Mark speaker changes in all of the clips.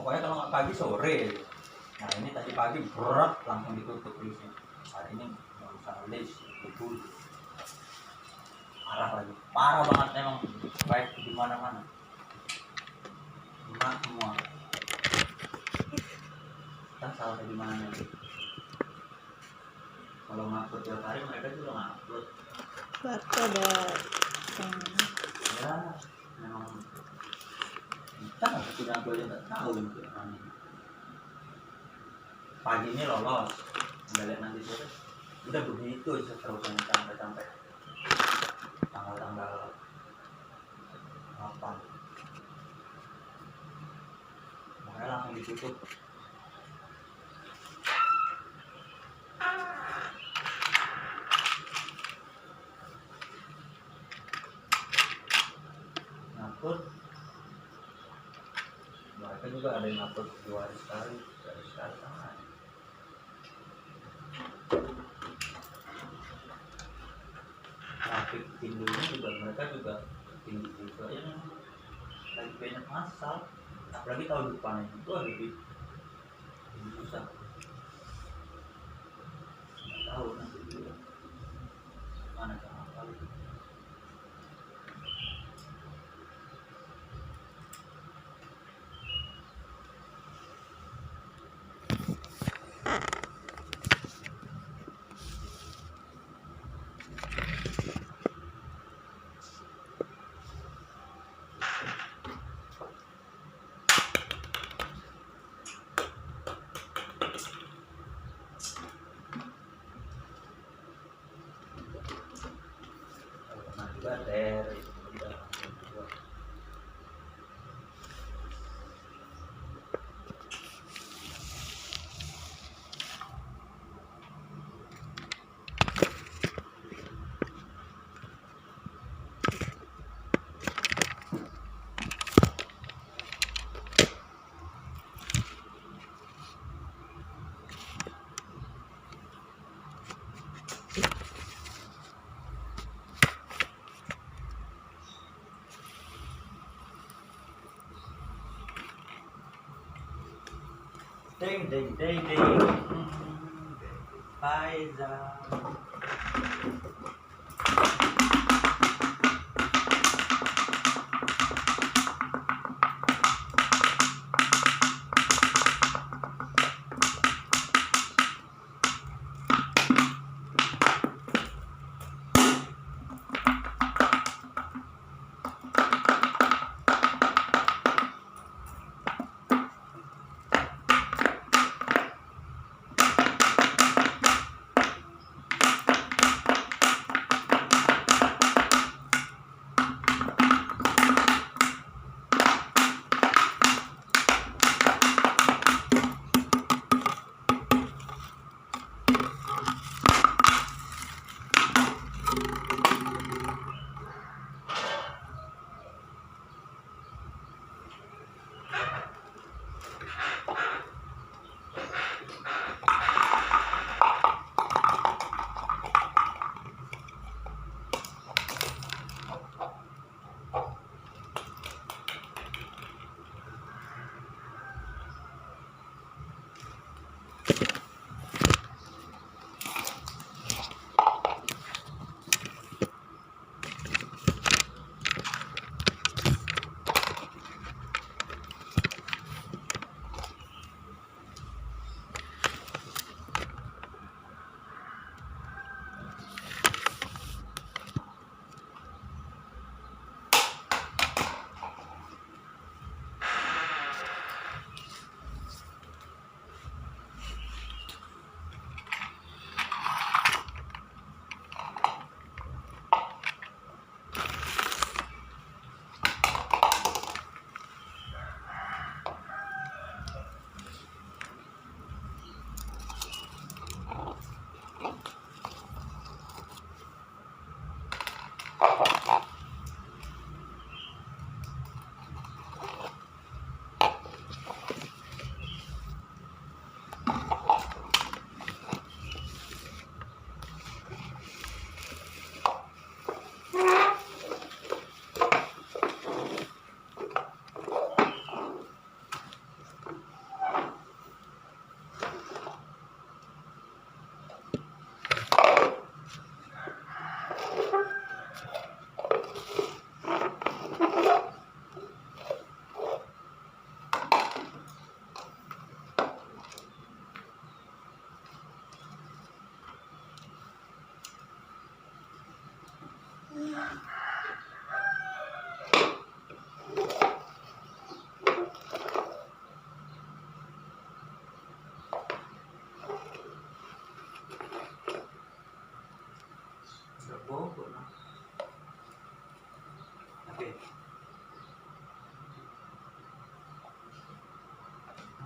Speaker 1: pokoknya kalau nggak pagi sore. Nah ini tadi pagi berat langsung ditutup listnya. Hari ini nggak usah list betul. Parah banget emang, baik di mana-mana. Emak semua. Kita salah di mana nih? Kalau ngupload tiap hari mereka juga ngupload.
Speaker 2: Berarti ada
Speaker 1: Ya, memang kita nggak punya gue nggak tahu gitu. Pagi ini lolos, nggak lihat nanti sore. Udah begitu seterusnya sampai tanggal 8. Makanya langsung ditutup. Ngupload mereka juga ada yang ngupload 2 hari sekali, 3 hari sekali sama. Traffic tingginya juga mereka juga tinggi juga ya, lagi banyak masal, apalagi tahun depan itu lebih susah. Nggak tahu nanti juga mana cara kali. Bater ding Faizal.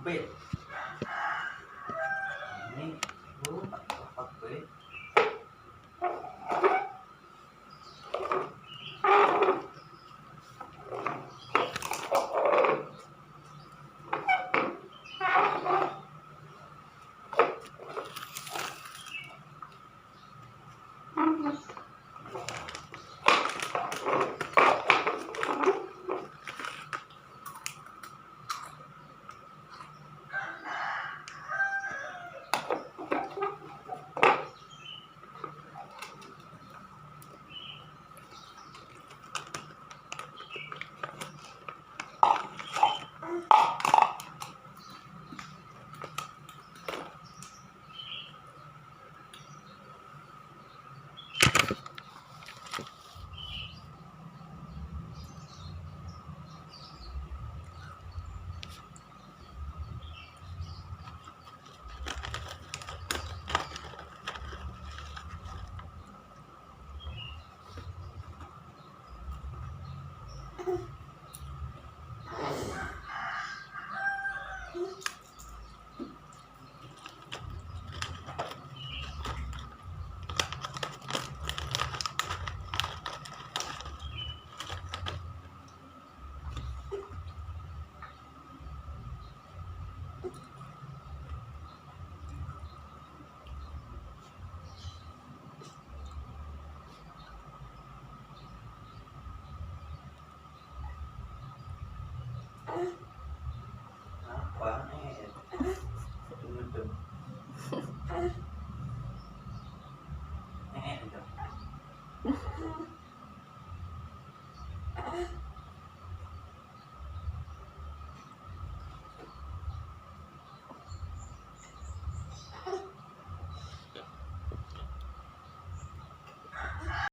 Speaker 1: B ini tak tepat B